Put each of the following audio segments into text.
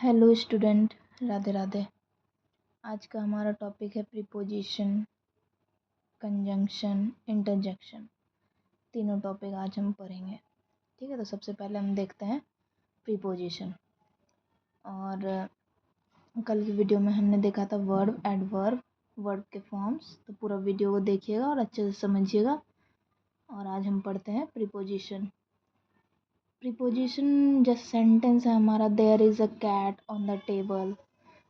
Hello student, Radhe Radhe. आज का हमारा टॉपिक है प्रीपोजिशन, कंजंक्शन, इंटरजेक्शन। तीनों टॉपिक आज हम पढ़ेंगे। ठीक है, तो सबसे पहले हम देखते हैं प्रीपोजिशन। और कल की वीडियो में हमने देखा था वर्ब, एडवर्ब, वर्ब के फॉर्म्स। तो पूरा वीडियो को देखिएगा और अच्छे से समझिएगा। और आज हम पढ़ते हैं प्रीपोजिशन। प्रीपोजिशन जैसे सेंटेंस है हमारा, there is a cat on the table,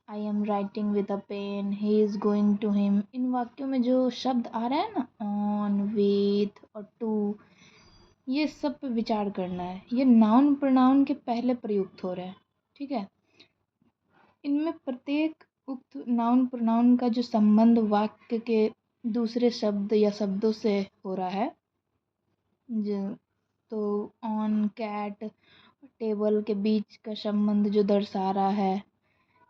I am writing with a pen, he is going to him. इन वाक्यों में जो शब्द आ रहे हैं ना, ऑन, विथ और टू, ये सब पे विचार करना है। ये नाउन प्रोनाउन के पहले प्रयुक्त हो रहे हैं। ठीक है, इनमें प्रत्येक उक्त नाउन प्रोनाउन का जो संबंध वाक्य के दूसरे शब्द या शब्दों से हो रहा है, जो तो ऑन, कैट, टेबल के बीच का संबंध जो दर्शा रहा है,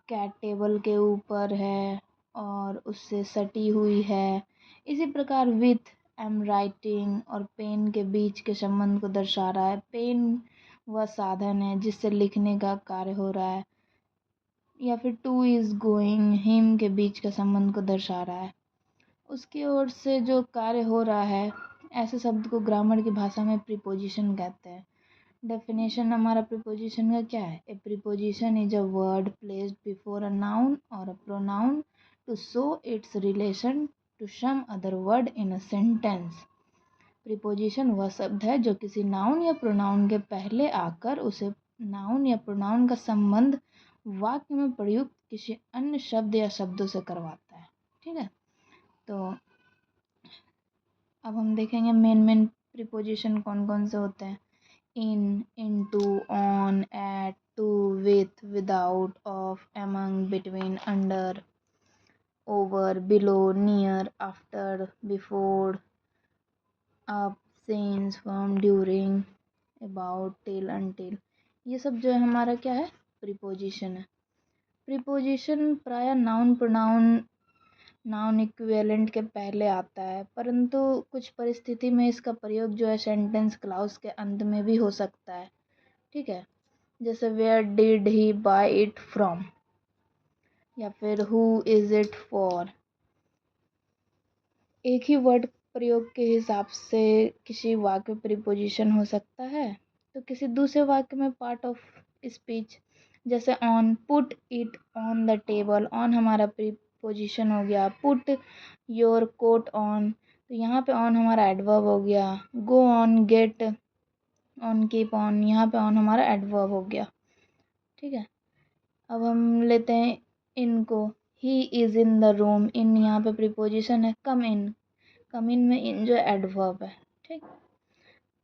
कैट टेबल के ऊपर है और उससे सटी हुई है। इसी प्रकार विथ, एम राइटिंग और पेन के बीच के संबंध को दर्शा रहा है। पेन वह साधन है जिससे लिखने का कार्य हो रहा है। या फिर टू इज़ गोइंग, हिम के बीच का संबंध को दर्शा रहा है। उसकी ओर से जो कार्य हो रहा है, ऐसे शब्द को ग्रामर की भाषा में प्रीपोजिशन कहते हैं। डेफिनेशन हमारा प्रीपोजिशन का क्या है? A preposition is a word placed before a noun और a pronoun to show its relation to some other word in a sentence. Preposition वह शब्द है जो किसी नाउन या प्रोनाउन के पहले आकर उसे नाउन या प्रोनाउन का संबंध वाक्य में प्रयुक्त किसी अन्य शब्द या शब्दों से करवाता है। ठीक है, तो अब हम देखेंगे मेन प्रीपोजिशन कौन कौन से होते हैं। in, into, on, at, to, with, without, of, among, between, under, over, below, near, after, before, up, since, from, during, about, till, until। ये सब जो है हमारा क्या है? प्रीपोजिशन है। प्रीपोजिशन प्रायः नाउन प्रोनाउन, नाउन इक्विवेलेंट के पहले आता है, परंतु कुछ परिस्थिति में इसका प्रयोग जो है सेंटेंस क्लाउज के अंत में भी हो सकता है। ठीक है, जैसे where did he buy it from, या फिर हु इज इट फॉर। एक ही वर्ड प्रयोग के हिसाब से किसी वाक्य में प्रीपोजिशन हो सकता है, तो किसी दूसरे वाक्य में पार्ट ऑफ स्पीच, जैसे on, put it on the table. On हमारा प्रीपोजिशन हो गया। पुट योर कोट ऑन, तो यहाँ पे ऑन हमारा एडवर्ब हो गया। Go on, get on, keep on, यहाँ पे ऑन हमारा एडवर्ब हो गया। ठीक है, अब हम लेते हैं इनको। He is in the room, in यहाँ पे प्रीपोजिशन है। कम इन, कम इन में इन जो एडवर्ब है। ठीक,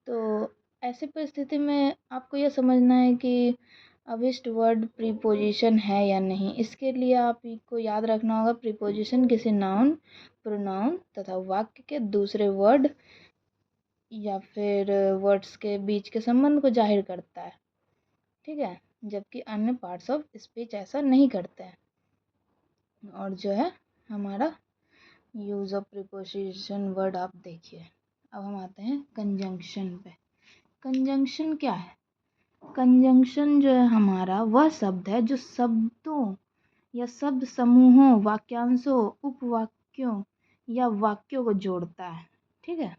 तो ऐसी परिस्थिति में आपको यह समझना है कि अभिष्ट वर्ड प्रीपोजिशन है या नहीं। इसके लिए आपको याद रखना होगा, प्रीपोजिशन किसी नाउन, प्रोनाउन तथा वाक्य के दूसरे वर्ड या फिर वर्ड्स के बीच के संबंध को जाहिर करता है। ठीक है, जबकि अन्य पार्ट्स ऑफ स्पीच ऐसा नहीं करते हैं। और जो है हमारा यूज़ ऑफ प्रीपोजिशन वर्ड आप देखिए। अब हम आते हैं कंजंक्शन पे। कंजंक्शन क्या है? कंजंक्शन जो है हमारा वह शब्द है जो शब्दों या शब्द समूहों, वाक्यांशों, उपवाक्यों या वाक्यों को जोड़ता है। ठीक है,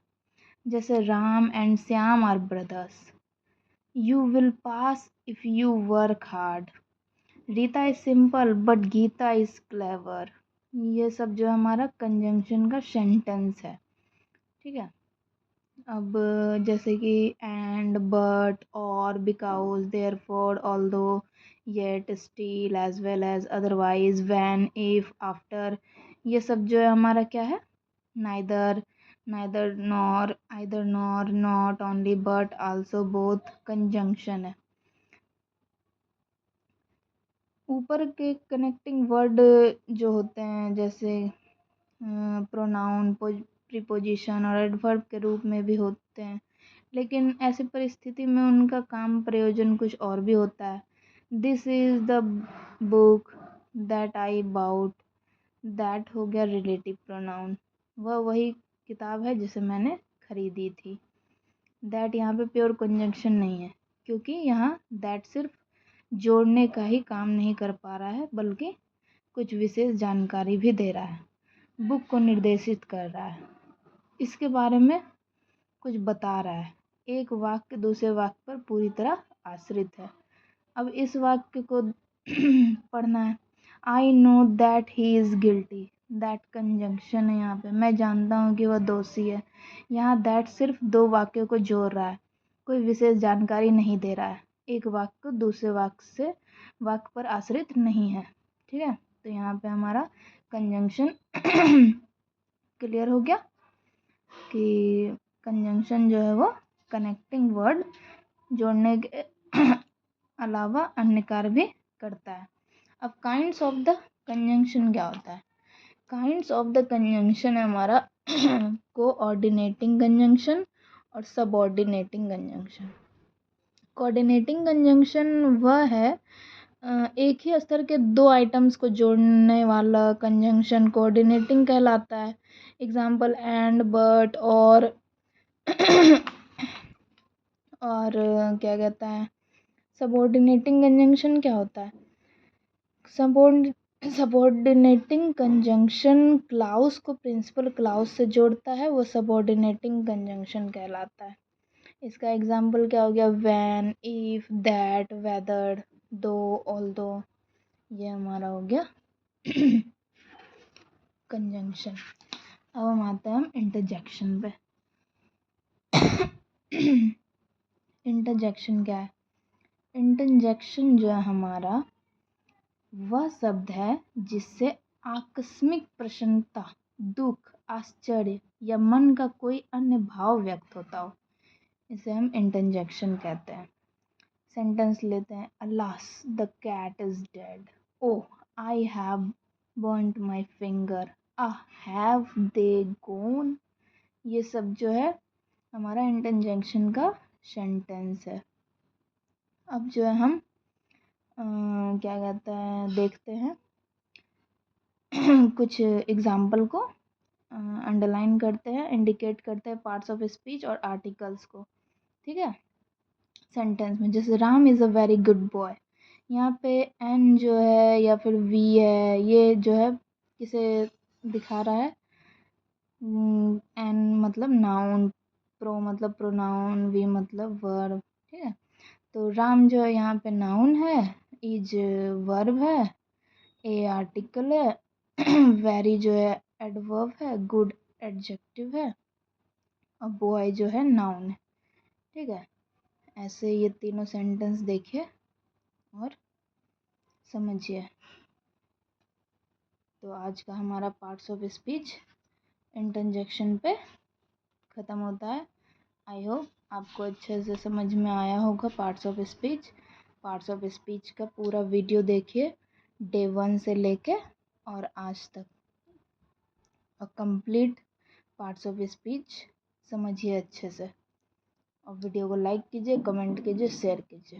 जैसे Ram and Shyam are brothers, you will pass if you work hard, Rita is simple but Gita is clever. ये सब जो हमारा कंजंक्शन का सेंटेंस है। ठीक है, अब जैसे कि एंड, बट, और, because, therefore, although, yet, still, as well as, otherwise, when, if, after, ये सब जो है हमारा क्या है? Neither, neither nor, either nor, not, only, but, also, both, conjunction है। ऊपर के कनेक्टिंग वर्ड जो होते हैं, जैसे प्रोनाउन, प्रीपोजिशन और एडवर्ब के रूप में भी होते हैं, लेकिन ऐसी परिस्थिति में उनका काम प्रयोजन कुछ और भी होता है। This is the book that I bought, that हो गया रिलेटिव प्रोनाउन, वह वही किताब है जिसे मैंने खरीदी थी। दैट यहाँ पे प्योर कंजंक्शन नहीं है, क्योंकि यहाँ दैट सिर्फ जोड़ने का ही काम नहीं कर पा रहा है बल्कि कुछ विशेष जानकारी भी दे रहा है, बुक को निर्देशित कर रहा है, इसके बारे में कुछ बता रहा है। एक वाक्य दूसरे वाक्य पर पूरी तरह आश्रित है। अब इस वाक्य को पढ़ना है। I know that he is guilty. That conjunction है यहाँ पे, मैं जानता हूँ कि वह दोषी है। यहाँ दैट सिर्फ दो वाक्यों को जोड़ रहा है, कोई विशेष जानकारी नहीं दे रहा है। एक वाक्य दूसरे वाक्य पर आश्रित नहीं है। ठीक है, तो यहाँ पे हमारा कंजंक्शन क्लियर हो गया कि कंजंक्शन जो है वो कनेक्टिंग वर्ड जोड़ने के अलावा अन्य कार्य भी करता है। अब काइंड्स ऑफ द कंजंक्शन क्या होता है? काइंड्स ऑफ द कंजंक्शन है हमारा कोऑर्डिनेटिंग कंजंक्शन और सबऑर्डिनेटिंग कंजंक्शन। कोऑर्डिनेटिंग कंजंक्शन वह है एक ही स्तर के दो आइटम्स को जोड़ने वाला कंजंक्शन कोऑर्डिनेटिंग कहलाता है। एग्जाम्पल एंड, बट, और क्या कहता है, सबऑर्डिनेटिंग कंजंक्शन क्या होता है? सबऑर्डिनेटिंग कंजंक्शन क्लाउज को प्रिंसिपल क्लाउज से जोड़ता है, वो सबऑर्डिनेटिंग कंजंक्शन कहलाता है। इसका एग्जाम्पल क्या हो गया? व्हेन, इफ, दैट, वेदर, दो, ऑल्दो, ये हमारा हो गया कंजंक्शन। अब हम आते हैं इंटरजेक्शन पे। इंटरजेक्शन क्या है? इंटरजेक्शन जो है हमारा वह शब्द है जिससे आकस्मिक प्रसन्नता, दुख, आश्चर्य या मन का कोई अन्य भाव व्यक्त होता हो, इसे हम इंटरजेक्शन कहते हैं। सेंटेंस लेते हैं। Alas the cat is dead. Oh I have burned my finger. Have they gone. ये सब जो है हमारा इंटरजेक्शन का सेंटेंस है। अब जो है हम क्या कहते हैं देखते हैं कुछ एग्जाम्पल को अंडरलाइन करते हैं, इंडिकेट करते हैं पार्ट्स ऑफ स्पीच और आर्टिकल्स को। ठीक है, सेंटेंस में जैसे Ram is a very good boy, यहाँ पे एन जो है या फिर वी है, ये जो है किसे दिखा रहा है? एन मतलब नाउन, प्रो मतलब प्रोनाउन, वी मतलब वर्ब। ठीक है, तो राम जो है यहाँ पे नाउन है, इज वर्ब है, ए आर्टिकल है, वेरी जो है एडवर्ब है, गुड एडजेक्टिव है, और बॉय जो है नाउन है। ठीक है, ऐसे ये तीनों सेंटेंस देखिए और समझिए। तो आज का हमारा पार्ट्स ऑफ स्पीच इंटरजेक्शन पे ख़त्म होता है। आई होप आपको अच्छे से समझ में आया होगा parts of speech. Parts of speech का पूरा वीडियो देखिए डे 1 से लेके और आज तक, और कंप्लीट पार्ट्स ऑफ स्पीच समझिए अच्छे से। और वीडियो को लाइक कीजिए, कमेंट कीजिए, शेयर कीजिए।